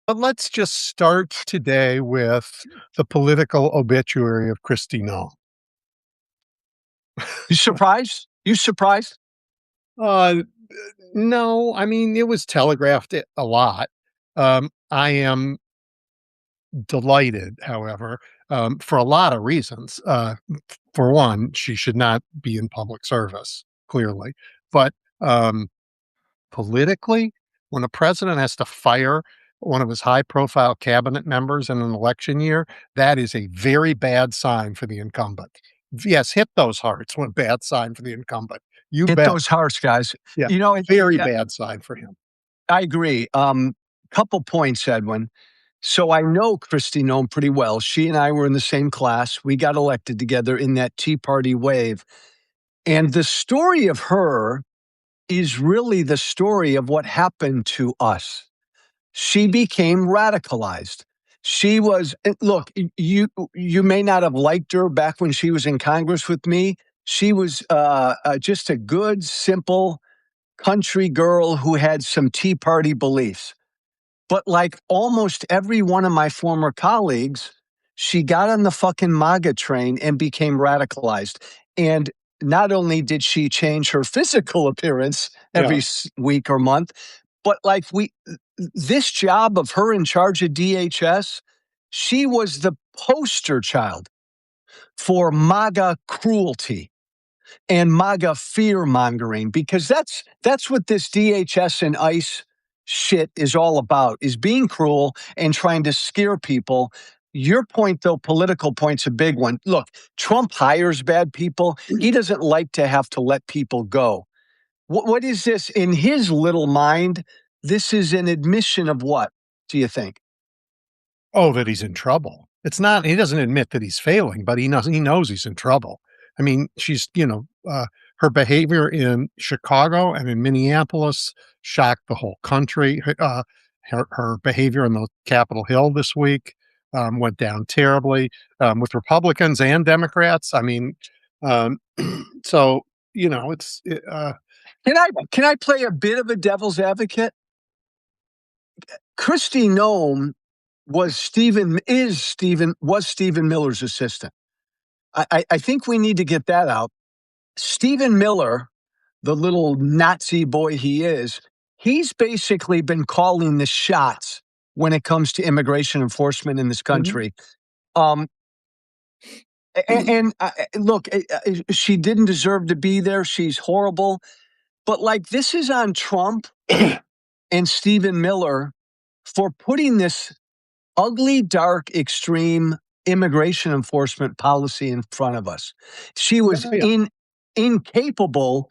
But let's just start today with the political obituary of Kristi Noem. You surprised? You surprised? Uh, no, I mean, it was telegraphed a lot. I am delighted, however, for a lot of reasons. For one, she should not be in public service, clearly. But um, politically, when a president has to fire one of his high profile cabinet members in an election year, that is a very bad sign for the incumbent. Yes, hit those hearts. What a bad sign for the incumbent. You Hit bet. those hearts, guys. Yeah, You know, very bad sign for him. I agree. Couple points, Edwin. So I know Christy Nome pretty well. She and I were in the same class. We got elected together in that Tea Party wave. And the story of her is really the story of what happened to us. She became radicalized. She was look, you may not have liked her back when she was in Congress with me. She was just a good, simple country girl who had some Tea Party beliefs. But like almost every one of my former colleagues, she got on the fucking MAGA train and became radicalized. And not only did she change her physical appearance every Yeah. week or month, but like this job of her in charge of DHS, she was the poster child for MAGA cruelty and MAGA fear mongering, because that's what this DHS and ICE shit is all about, is being cruel and trying to scare people. Your point, though, political point's a big one. Look, Trump hires bad people. He doesn't like to have to let people go. What is this in his little mind? This is an admission of what, do you think? Oh, that he's in trouble. It's not, he doesn't admit that he's failing, but he knows he's in trouble. I mean, her behavior in Chicago and in Minneapolis shocked the whole country. Her behavior on the Capitol Hill this week went down terribly with Republicans and Democrats. I mean, um, so it's Can I play a bit of a devil's advocate? Christy Nome was Stephen Miller's assistant. I think we need to get that out. Stephen Miller, the little Nazi boy he is, he's basically been calling the shots when it comes to immigration enforcement in this Mhm. country. Um, and look, she didn't deserve to be there. She's horrible. But like, this is on Trump and Stephen Miller for putting this ugly, dark, extreme immigration enforcement policy in front of us. She was Yeah, yeah. incapable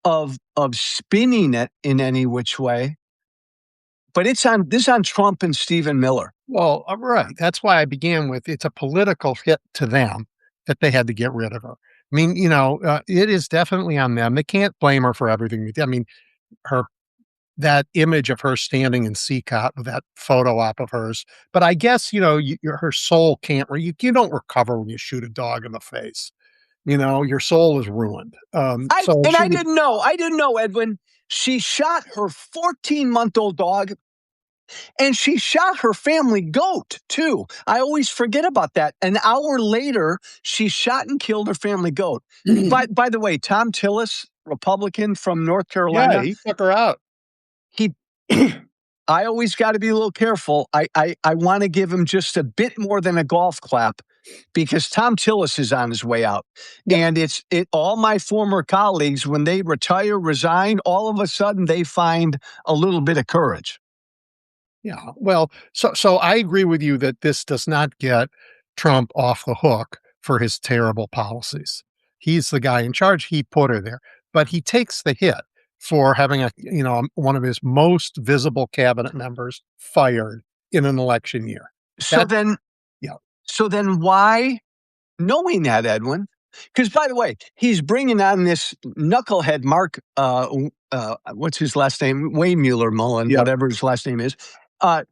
of spinning it in any which way. But it's on Trump and Stephen Miller. Well, right. That's why I began with it's a political hit to them that they had to get rid of her. I mean, it is definitely on them. They can't blame her for everything. I mean, her that image of her standing in CCOT with that photo op of hers. But I guess her soul can't. You don't recover when you shoot a dog in the face. Your soul is ruined. So she I was. didn't know. I didn't know, Edwin. She shot her 14-month-old dog and she shot her family goat too. I always forget about that. An hour later, she shot and killed her family goat. By the way, Tom Tillis, Republican from North Yeah, Carolina, he took her out. he I always got to be a little careful. I want to give him just a bit more than a golf clap because Tom Tillis is on his way out. Yeah. And all my former colleagues, when they retire, resign, all of a sudden they find a little bit of courage. Yeah. Well, so I agree with you that this does not get Trump off the hook for his terrible policies. He's the guy in charge. He put her there, but he takes the hit for having one of his most visible cabinet members fired in an election year. So That then, yeah. so then why, knowing that, Edwin, because by the way, he's bringing on this knucklehead Mark, what's his last name? Wayne Mueller Mullen, Yeah. whatever his last name is. Uh,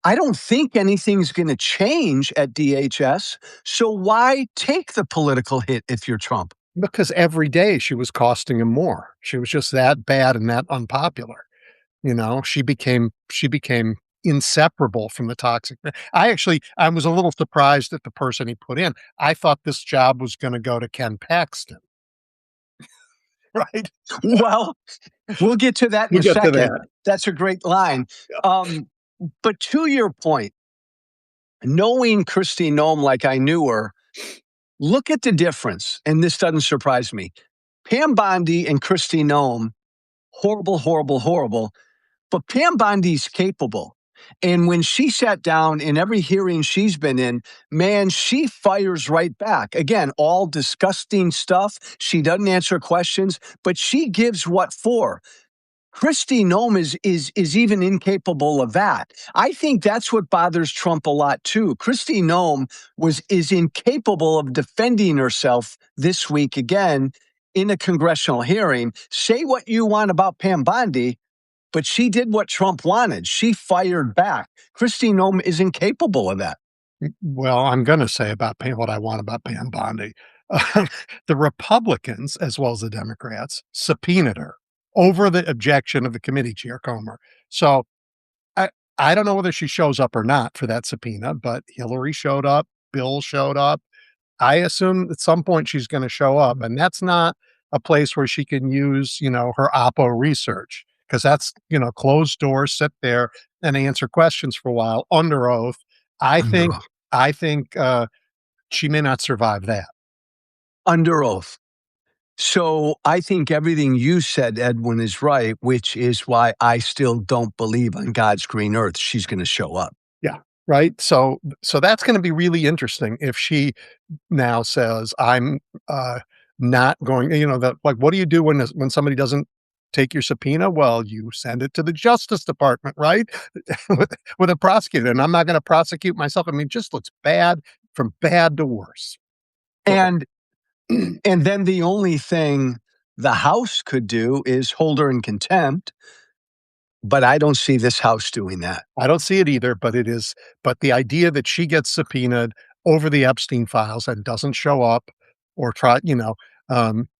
I don't think anything's going to change at DHS. So why take the political hit if you're Trump? Because every day she was costing him more. She was just that bad and that unpopular. She became inseparable from the toxic. I was a little surprised at the person he put in. I thought this job was gonna go to Ken Paxton, right? Well, we'll get to that in We'll a get to second. that. That's a great line. Yeah. Um, but to your point, knowing Christy Nome like I knew her, look at the difference. And this doesn't surprise me. Pam Bondi and Christy Nome, horrible, horrible, horrible. But Pam Bondi's capable. And when she sat down in every hearing she's been in, man, she fires right back. Again, all disgusting stuff. She doesn't answer questions, but she gives what for. Christy Nome is even incapable of that. I think that's what bothers Trump a lot too. Christy Nome is incapable of defending herself this week again in a congressional hearing. Say what you want about Pam Bondi, but she did what Trump wanted. She fired back. Christy Nome is incapable of that. Well, I'm gonna say about Pam what I want about Pam Bondi. Um, the Republicans, as well as the Democrats, subpoenaed her over the objection of the committee chair, Comer. So, I I don't know whether she shows up or not for that subpoena, but Hillary showed up, Bill showed up. I assume at some point she's gonna show up, and that's not a place where she can use, her Oppo research, because that's, closed doors, sit there and answer questions for a while under oath. I Under think oath. I think, she may not survive that. Under oath. So I think everything you said, Edwin, is right, which is why I still don't believe on God's green earth she's going to show up. Yeah, right? So that's gonna be really interesting if she now says, "I'm, not going," that, like, what do you do when somebody doesn't take your subpoena? Well, you send it to the Justice Department, right? With a prosecutor, and I'm not gonna prosecute myself. I mean, just looks bad from bad to worse. So, And and then the only thing the House could do is hold her in contempt, but I don't see this House doing that. I don't see it either, but the idea that she gets subpoenaed over the Epstein files and doesn't show up or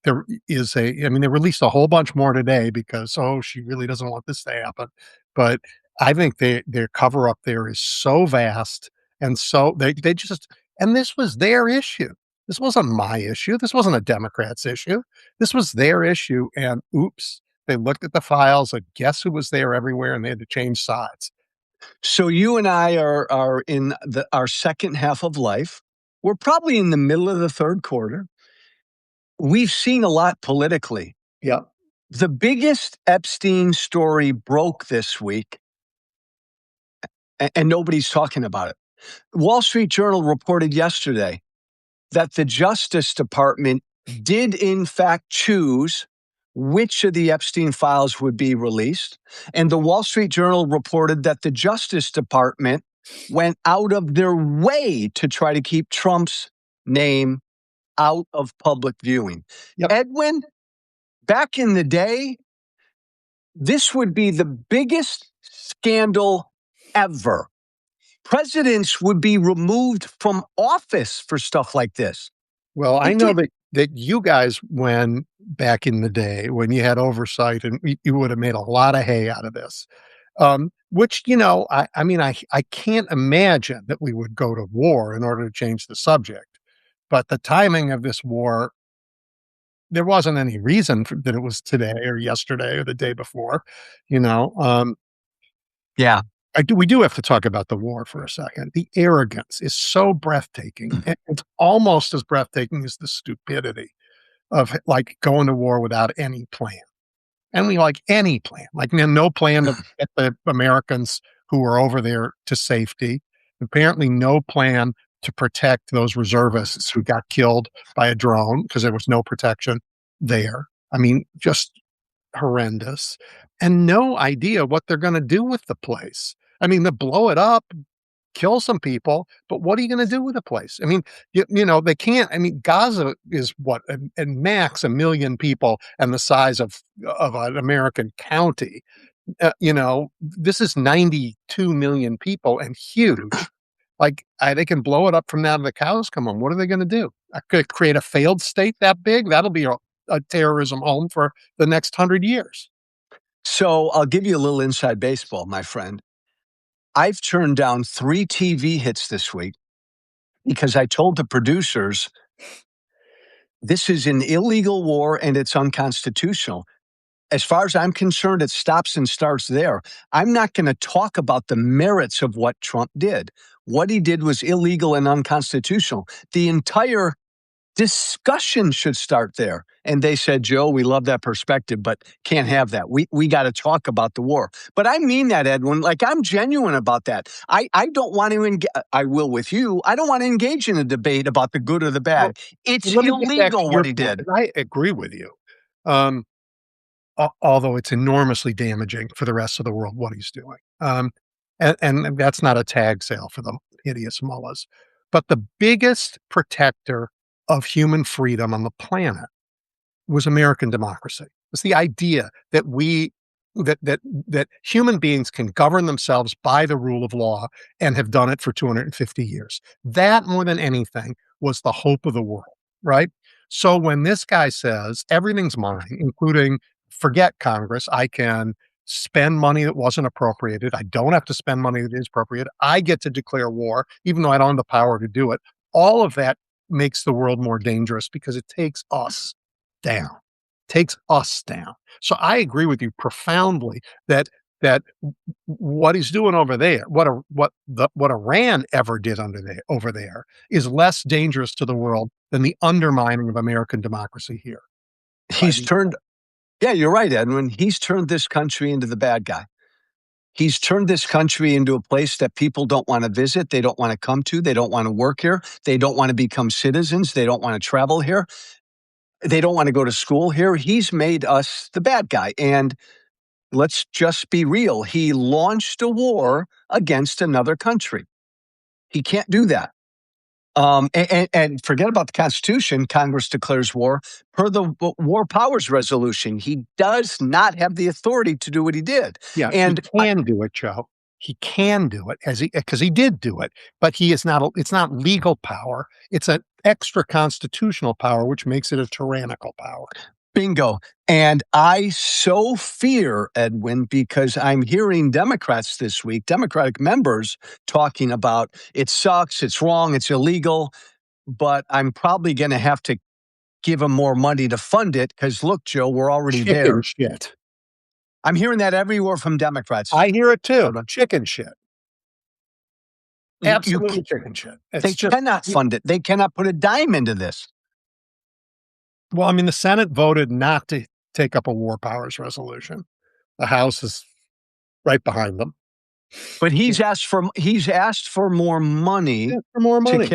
there is I mean, they released a whole bunch more today because, oh, she really doesn't want this to happen. But I think their cover up there is so vast, and so they just, and this was their issue. This wasn't my issue. This wasn't a Democrat's issue. This was their issue. And oops, they looked at the files and guess who was there everywhere, and they had to change sides. So you and I are in our second half of life. We're probably in the middle of the third quarter. We've seen a lot politically. Yeah. The biggest Epstein story broke this week, and nobody's talking about it. Wall Street Journal reported yesterday that the Justice Department did, in fact, choose which of the Epstein files would be released. And the Wall Street Journal reported that the Justice Department went out of their way to try to keep Trump's name out of public viewing. Yep. Edwin, back in the day, this would be the biggest scandal ever. Presidents would be removed from office for stuff like this. Well, I It know did. that you guys, when back in the day, when you had oversight, and you would have made a lot of hay out of this. Which, I mean, I can't imagine that we would go to war in order to change the subject. But the timing of this war, there wasn't any reason that it was today or yesterday or the day before, you know. Yeah. We do have to talk about the war for a second. The arrogance is so breathtaking. And it's almost as breathtaking as the stupidity of, like, going to war without any plan. And we like any plan, like no plan to get the Americans who were over there to safety. Apparently, no plan to protect those reservists who got killed by a drone because there was no protection there. I mean, just horrendous, and no idea what they're going to do with the place. I mean, to blow it up, kill some people, but what are you gonna do with the place? I mean, they can't. I mean, Gaza is what, at max 1,000,000 people and the size of an American county. This is 92,000,000 people and huge. Like, they can blow it up from now to the cows come home. What are they gonna do? I could create a failed state that big? That'll be a terrorism home for the next 100 years. So I'll give you a little inside baseball, my friend. I've turned down 3 TV hits this week because I told the producers, "This is an illegal war and it's unconstitutional." As far as I'm concerned, it stops and starts there. I'm not gonna talk about the merits of what Trump did. What he did was illegal and unconstitutional. The entire discussion should start there. And they said, "Joe, we love that perspective, but can't have that. We got to talk about the war." But I mean that, Edwin. Like, I'm genuine about that. I don't want to I will with you. I don't want to engage in a debate about the good or the Well, bad. It's let me get back to illegal your what he point, did. 'cause I agree with you. Um, although it's enormously damaging for the rest of the world what he's doing. And that's not a tag sale for the hideous mullahs. But the biggest protector of human freedom on the planet was American democracy. It's the idea that that human beings can govern themselves by the rule of law and have done it for 250 years. That more than anything was the hope of the world, right? So when this guy says everything's mine, including forget Congress, I can spend money that wasn't appropriated. I don't have to spend money that is appropriate. I get to declare war, even though I don't have the power to do it. All of that makes the world more dangerous because it takes us down, takes us down. So I agree with you profoundly that what he's doing over there, what Iran ever did over there is less dangerous to the world than the undermining of American democracy here. By He's the turned, yeah, you're right, Edwin. He's turned this country into the bad guy. He's turned this country into a place that people don't want to visit. They don't want to come to. They don't want to work here. They don't want to become citizens. They don't want to travel here. They don't want to go to school here. He's made us the bad guy. And let's just be real. He launched a war against another country. He can't do that. And forget about the Constitution. Congress declares war per the War Powers Resolution. He does not have the authority to do what he did. Yeah, he And can do it, Joe. He can do it as he because he did do it, but he is not it's not legal power. It's an extra constitutional power, which makes it a tyrannical power. bingo. And I so fear, Edwin, because I'm hearing Democrats this week, Democratic members talking about it sucks, it's wrong, it's illegal, but I'm probably going to have to give them more money to fund it because look, Joe, we're already Chicken there. shit. I'm hearing that everywhere from Democrats. I hear it too. Chicken shit. You Absolutely chicken shit. they It's just cannot fund it. They cannot put a dime into this. well, I mean, the Senate voted not to take up a war powers resolution. The House is right behind them. But Yeah, he's asked for more money for more money.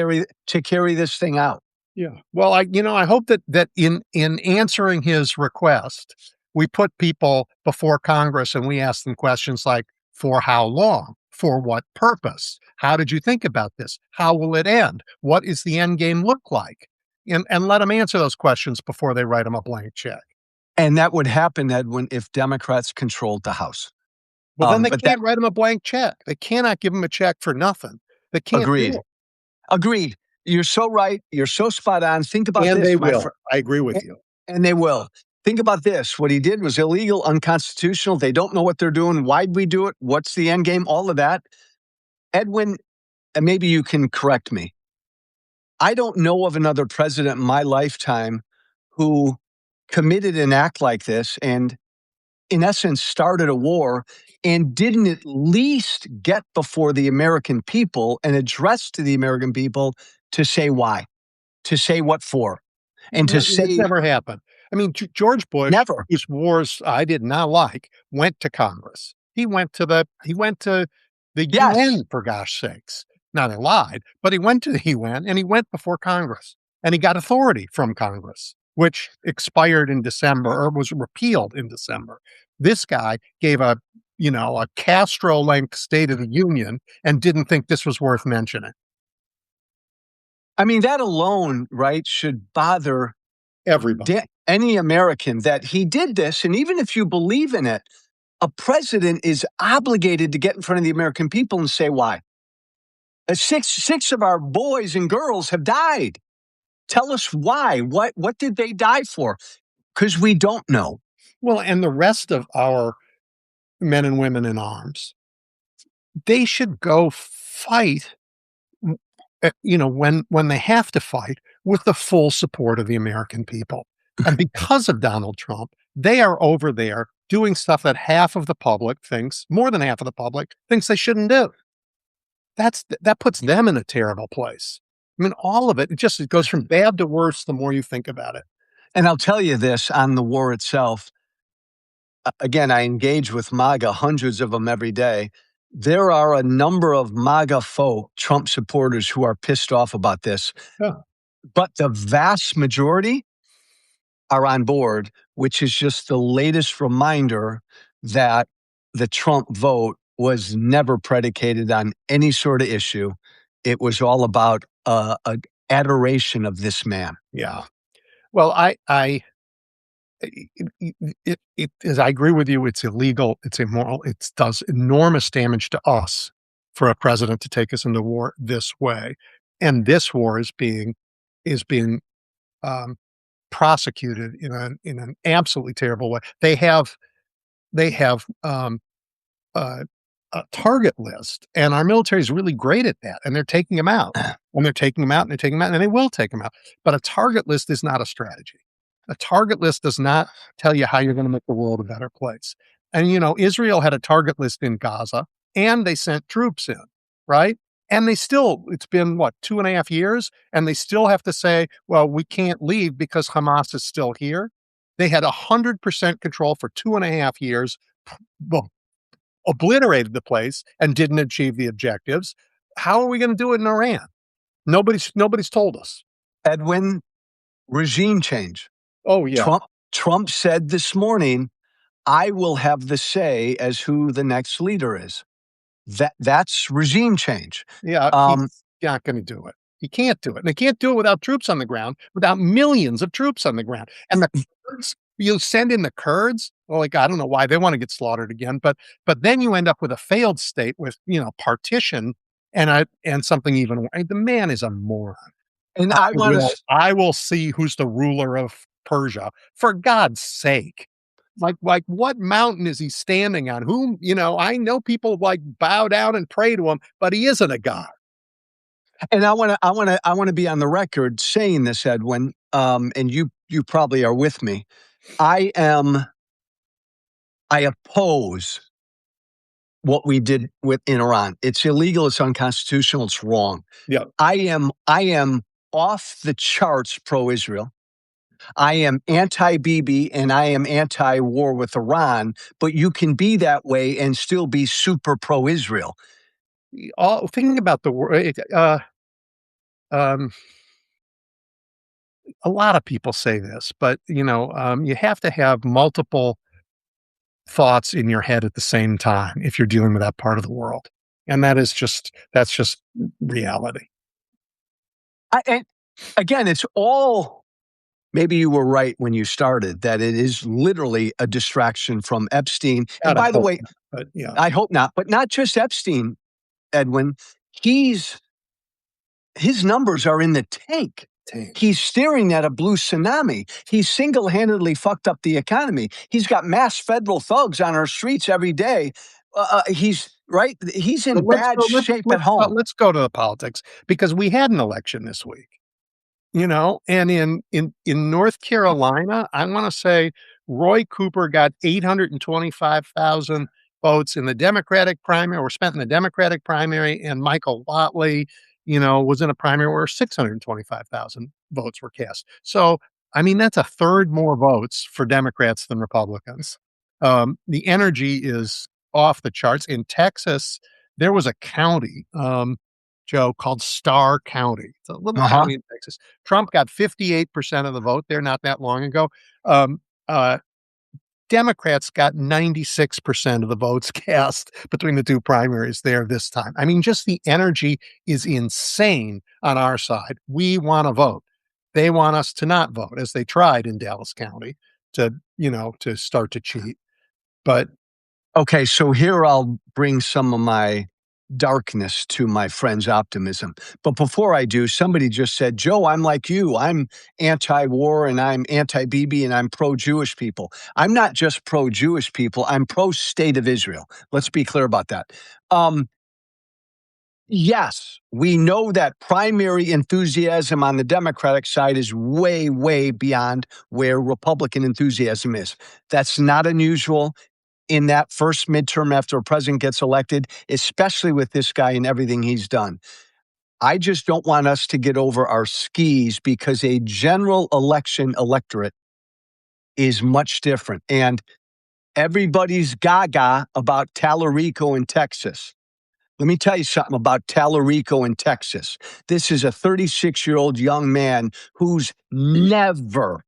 to carry this thing out. Yeah. Well, I hope that in answering his request, we put people before Congress and we ask them questions like, "For how long? For what purpose? How did you think about this? How will it end? What is the end game look like?" And let them answer those questions before they write them a blank check. And that would happen, Edwin, if Democrats controlled the House. Well, then they But that can't write them a blank check. They cannot give them a check for nothing. They can't do agreed. it. Agreed. You're so right. You're so spot on. Think about And they this, my will. friend. I agree with you. And they will. Think about this. What he did was illegal, unconstitutional. They don't know what they're doing. Why'd we do it? What's the end game? All of that. Edwin, and maybe you can correct me. I don't know of another president in my lifetime who committed an act like this and, in essence, started a war and didn't at least get before the American people and address to the American people to say why, to say what for, and to It's say never happened. I mean, George Bush, never. whose wars I did not like, went to Congress. He went to the Yes. UN for gosh sakes. Now they lied, but he went to the UN and he went before Congress and he got authority from Congress, which expired in December or was repealed in December. This guy gave a Castro-length State of the Union and didn't think this was worth mentioning. I mean, that alone, right, should bother Everybody. any American that he did this. And even if you believe in it, a president is obligated to get in front of the American people and say why. Six of our boys and girls have died. Tell us why. What did they die for? Because we don't know. Well, and the rest of our men and women in arms they should go fight, when they have to fight with the full support of the American people. And because of Donald Trump, they are over there doing stuff that half of the public thinks, more than half of the public thinks they shouldn't do. That puts them in a terrible place. I mean, all of it, it goes from bad to worse the more you think about it. And I'll tell you this on the war itself. Again, I engage with MAGA, hundreds of them every day. There are a number of MAGA folk, Trump supporters, who are pissed off about this. Yeah. But the vast majority are on board, which is just the latest reminder that the Trump vote was never predicated on any sort of issue. It was all about a adoration of this man. Yeah. Well, I agree with you. It's illegal. It's immoral. It does enormous damage to us for a president to take us into war this way. And this war is being um, prosecuted in an absolutely terrible way. They have uh, a target list, and our military is really great at that, and they're taking them out, and they're taking them out, and they're taking them out, and they will take them out. But a target list is not a strategy. A target list does not tell you how you're going to make the world a better place. And Israel had a target list in Gaza, and they sent troops in, right? And it's been what, 2.5 years, and they still have to say, well, we can't leave because Hamas is still here. They had 100% control for 2.5 years, obliterated the place and didn't achieve the objectives. How are we going to do it in Iran? Nobody's told us. Edwin, regime change. Oh yeah, Trump said this morning, I will have the say as who the next leader is. That's regime change. yeah. He's not going to do it. He can't do it, and he can't do it without troops on the ground, without millions of troops on the ground. And the Kurds, you send in the Kurds. Well, like I don't know why they want to get slaughtered again, but then you end up with a failed state with partition and something even worse. The man is a moron. And I I want will to I will see who's the ruler of Persia, for God's sake. Like what mountain is he standing on? Whom, I know people like bow down and pray to him, but he isn't a god. and I want to be on the record saying this, Edwin. And you probably are with me. I oppose what we did in Iran. It's illegal. It's unconstitutional. It's wrong. Yeah. I am off the charts pro-Israel. I am anti-Bibi and I am anti-war with Iran, but you can be that way and still be super pro-Israel. All thinking about the word, um, a lot of people say this, but you have to have multiple thoughts in your head at the same time if you're dealing with that part of the world, and that's just reality. And again, it's all. Maybe you were right when you started that it is literally a distraction from Epstein. And God, I by the hope way, not, but yeah, I hope not, but not just Epstein, Edwin. His numbers are in the tank. dang. He's staring at a blue tsunami. He single-handedly fucked up the economy. He's got mass federal thugs on our streets every day. He's right. He's in But let's bad go. shape at home. Let's go to the politics because we had an election this week. And in North Carolina, I want to say Roy Cooper got 825,000 votes in the Democratic primary, or spent in the Democratic primary, and Michael Whatley, was in a primary where 625,000 votes were cast. So, I mean, that's a third more votes for Democrats than Republicans. The energy is off the charts. In Texas, there was a county, Joe, called Starr County. It's a little county in Texas. Trump got 58% of the vote there not that long ago. Um, uh, Democrats got 96% of the votes cast between the two primaries there this time. I mean, just the energy is insane on our side. We want to vote. They want us to not vote, as they tried in Dallas County to start to cheat. But Okay, so here I'll bring some of my darkness to my friend's optimism. But before I do, somebody just said, Joe, I'm like you. I'm anti-war and I'm anti-Bibi and I'm pro-Jewish people. I'm not just pro-Jewish people. I'm pro-state of Israel. Let's be clear about that. Yes, we know that primary enthusiasm on the Democratic side is way, way beyond where Republican enthusiasm is. That's not unusual in that first midterm after a president gets elected, especially with this guy and everything he's done. I just don't want us to get over our skis because a general election electorate is much different. And everybody's gaga about Tallarico in Texas. Let me tell you something about Tallarico in Texas. This is a 36-year-old young man who's never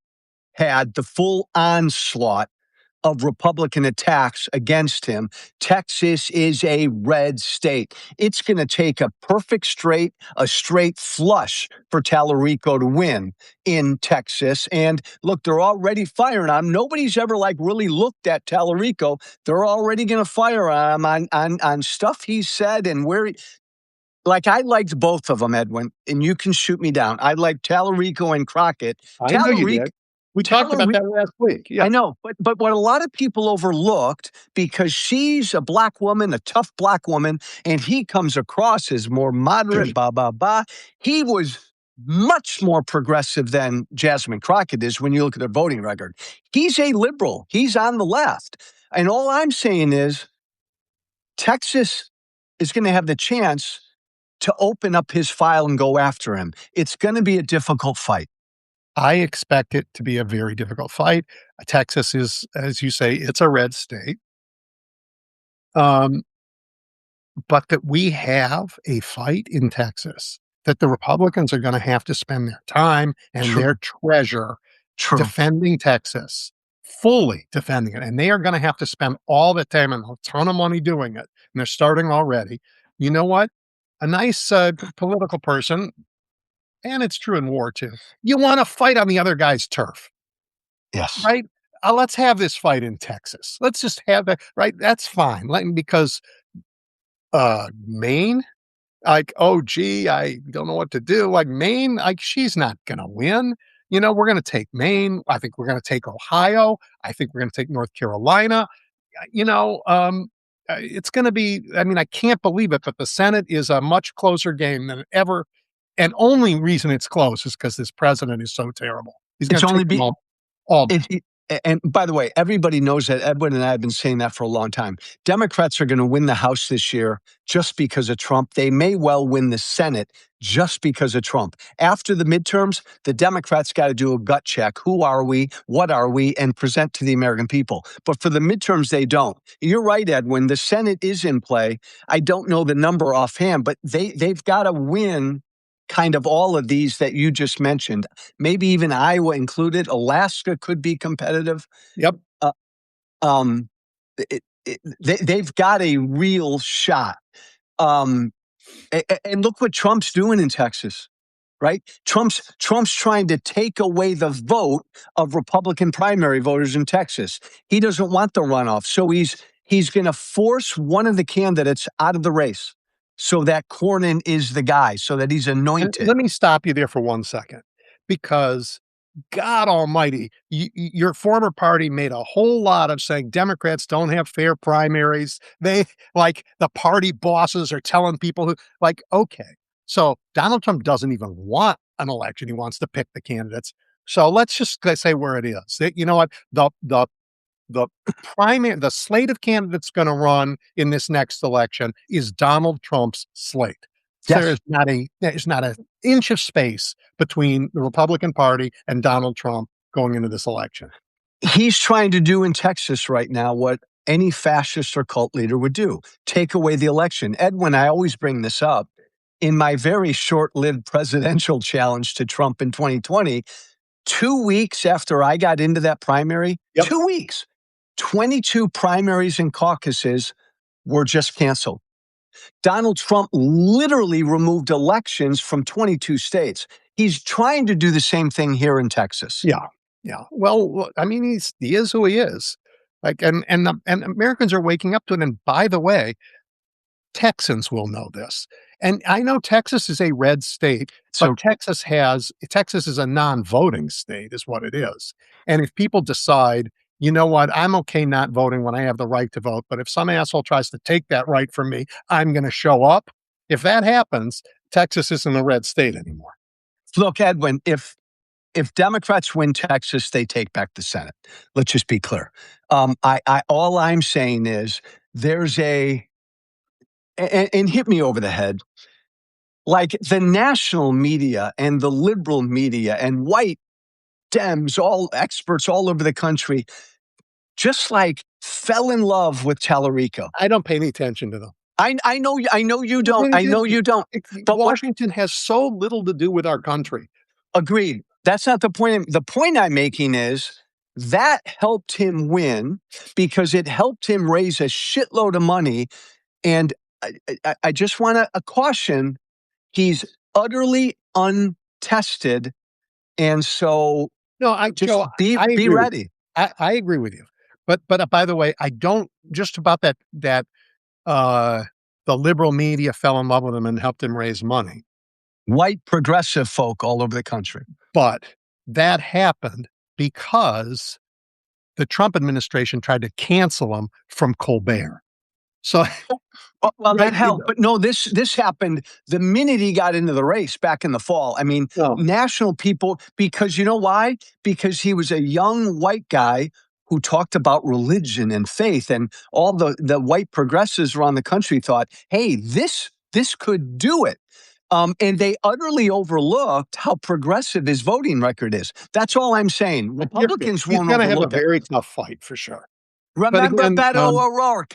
had the full onslaught of Republican attacks against him. Texas is a red state. It's going to take a straight flush for Tallarico to win in Texas. And look, they're already firing on him. Nobody's ever really looked at Tallarico. They're already going to fire on him on stuff he said and where he, I liked both of them, Edwin, and you can shoot me down. I liked Tallarico and Crockett. I know you Tallarico, did. We talked about that last week. Yeah. I know, but what a lot of people overlooked, because she's a black woman, a tough black woman, and he comes across as more moderate, blah, blah, blah. He was much more progressive than Jasmine Crockett is when you look at her voting record. He's a liberal. He's on the left. And all I'm saying is Texas is going to have the chance to open up his file and go after him. It's going to be a difficult fight. I expect it to be a very difficult fight. Texas is, as you say, it's a red state. Um, but that we have a fight in Texas that the Republicans are going to have to spend their time and True. their treasure True. defending Texas, fully defending it. And they are going to have to spend all the time and a ton of money doing it. And they're starting already. You know what? A nice political person, and it's true in war too, you want to fight on the other guy's turf. Yes. Right? Let's have this fight in Texas. Let's just have that, right? That's fine. Because Maine, oh gee, I don't know what to do. Maine, she's not gonna win. We're gonna take Maine. I think we're gonna take Ohio. I think we're gonna take North Carolina. It's gonna be, I can't believe it, but the Senate is a much closer game than ever. And only reason it's close is because this president is so terrible. He's gonna take them all. And by the way, everybody knows that. Edwin and I have been saying that for a long time. Democrats are going to win the House this year just because of Trump. They may well win the Senate just because of Trump. After the midterms, the Democrats got to do a gut check. Who are we? What are we? And present to the American people. But for the midterms, they don't. You're right, Edwin. The Senate is in play. I don't know the number offhand, but they've got to win kind of all of these that you just mentioned, maybe even Iowa included. Alaska could be competitive. Yep. They've got a real shot. And look what Trump's doing in Texas, right? Trump's trying to take away the vote of Republican primary voters in Texas. He doesn't want the runoff, so he's going to force one of the candidates out of the race, so that Cornyn is the guy, so that he's anointed. Let me stop you there for 1 second, because God almighty, your former party made a whole lot of saying Democrats don't have fair primaries. They, the party bosses are telling people who, okay, so Donald Trump doesn't even want an election. He wants to pick the candidates. So let's just say where it is. You know what? The slate of candidates going to run in this next election is Donald Trump's slate. Yes. There's not an inch of space between the Republican Party and Donald Trump going into this election. He's trying to do in Texas right now what any fascist or cult leader would do: take away the election. Edwin, I always bring this up. In my very short-lived presidential challenge to Trump in 2020, 2 weeks after I got into that primary, 2 weeks, 22 primaries and caucuses were just canceled. Donald Trump literally removed elections from 22 states. He's trying to do the same thing here in Texas. Yeah. Well, he is who he is. And Americans are waking up to it. And by the way, Texans will know this. And I know Texas is a red state, but Texas is a non-voting state, is what it is. And if people decide, you know what, I'm okay not voting when I have the right to vote, but if some asshole tries to take that right from me, I'm going to show up. If that happens, Texas isn't a red state anymore. Look, Edwin, if Democrats win Texas, they take back the Senate. Let's just be clear. I all I'm saying is there's and hit me over the head. Like the national media and the liberal media and white Dems, all experts all over the country, just like fell in love with Tallarico. I don't pay any attention to them. I know you don't. I know you don't. But what Washington has so little to do with our country. agreed. That's not the point. The point I'm making is that helped him win because it helped him raise a shitload of money. And I just want to caution he's utterly untested. And so No, I just Joe, be I agree with ready. I agree with you. But by the way, I don't just about that uh the liberal media fell in love with him and helped him raise money. White progressive folk all over the country. But that happened because the Trump administration tried to cancel him from Colbert. So Well, that right, helped, but no, this happened the minute he got into the race back in the fall. I mean, no, national people, because you know why? Because he was a young white guy who talked about religion and faith, and all the white progressives around the country thought, "Hey, this could do it." And they utterly overlooked how progressive his voting record is. That's all I'm saying. Republicans he's won't going to have a overlook it. very tough fight for sure. But Remember again, Beto O'Rourke,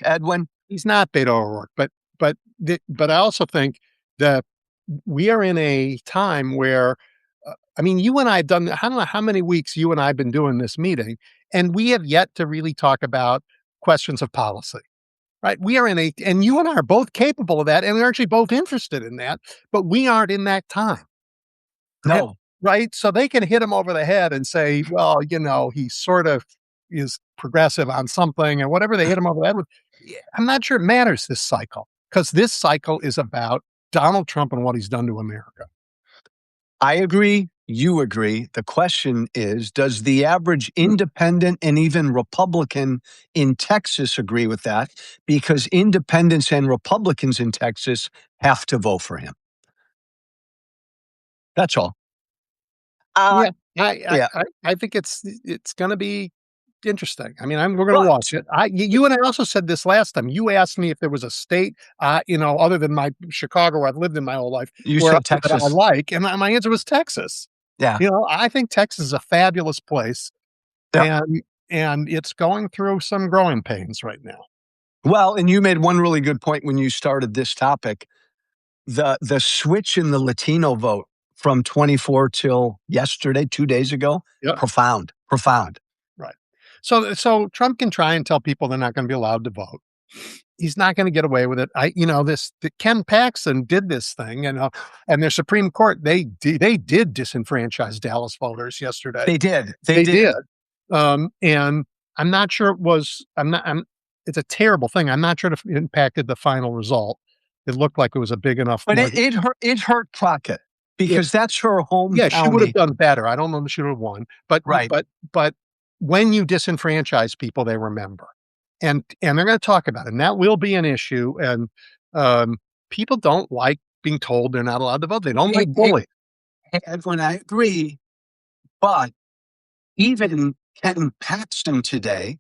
Edwin. he's not Beto O'Rourke. But I also think that we are in a time where, I mean, you and I have done. I don't know how many weeks you and I have been doing this meeting, and we have yet to really talk about questions of policy. Right? We are in a, and you and I are both capable of that, and we're actually both interested in that, but we aren't in that time. And No, right? So they can hit him over the head and say, well, he sort of is progressive on something or whatever they hit him over the head with. Yeah, I'm not sure it matters this cycle because this cycle is about Donald Trump and what he's done to America. I agree. You agree. The question is, does the average independent and even Republican in Texas agree with that? Because independents and Republicans in Texas have to vote for him. That's all. Uh, Yeah, yeah. I think it's going to be interesting. I mean, we're going to But, watch it. You and I also said this last time. You asked me if there was a state, other than my Chicago, where I've lived in my whole life, you where said that I Texas. like, and my answer was Texas. Yeah. I think Texas is a fabulous place, Yep. and it's going through some growing pains right now. Well, and you made one really good point when you started this topic. The switch in the Latino vote from 24 till yesterday, 2 days ago, Yep. profound. Right. So Trump can try and tell people they're not going to be allowed to vote. He's not going to get away with it. Ken Paxton did this thing, and their Supreme Court they did disenfranchise Dallas voters yesterday. They did. They did. And I'm not sure it was. It's a terrible thing. I'm not sure if it impacted the final result. It looked like it was a big enough. But it hurt. It hurt Crockett because that's her home Yeah, she would have county. done better. I don't know if she would have won, but Right. but when you disenfranchise people, they remember, and they're going to talk about it, and that will be an issue. And people don't like being told they're not allowed to vote. They don't like bullying. Edwin, I agree. But even Ken Paxton today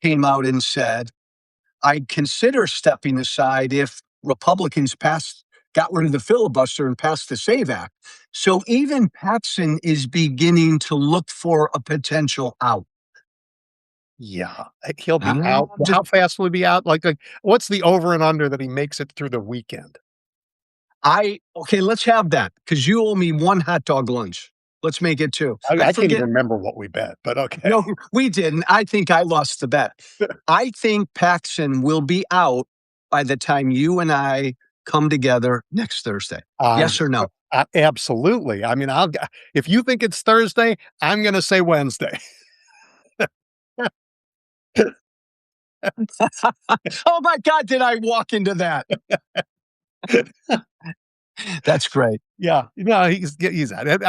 came out and said, I'd consider stepping aside if Republicans got rid of the filibuster and passed the SAVE Act. So even Paxton is beginning to look for a potential out. Yeah, he'll be I'm out. just- How fast will he be out? Like, what's the over and under that he makes it through the weekend? Okay, let's have that because you owe me one hot dog lunch. Let's make it two. I can't even remember what we bet, but okay. No, we didn't. I think I lost the bet. I think Paxton will be out by the time you and I come together next Thursday. Yes or no? Absolutely. I mean, if you think it's Thursday, I'm going to say Wednesday. Oh my God, did I walk into that? That's great. Yeah, he's at it.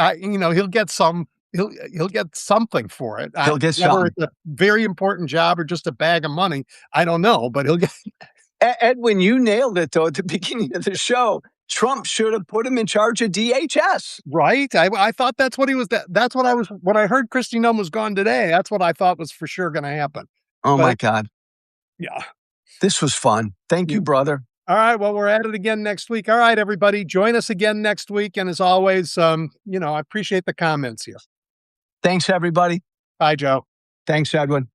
He'll get some. He'll get something for it. He'll get Whether something. it's a very important job or just a bag of money, I don't know, but he'll get. Edwin, you nailed it though at the beginning of the show. Trump should have put him in charge of DHS. Right? I thought that's what he was that's what I was when I heard Kristi Noem was gone today, that's what I thought was for sure gonna happen. Oh my But God. yeah. This was fun. Thank Yeah. you, brother. All right, well, we're at it again next week. All right, everybody, join us again next week, and as always, I appreciate the comments here. Thanks, everybody. Bye, Joe. Thanks, Edwin.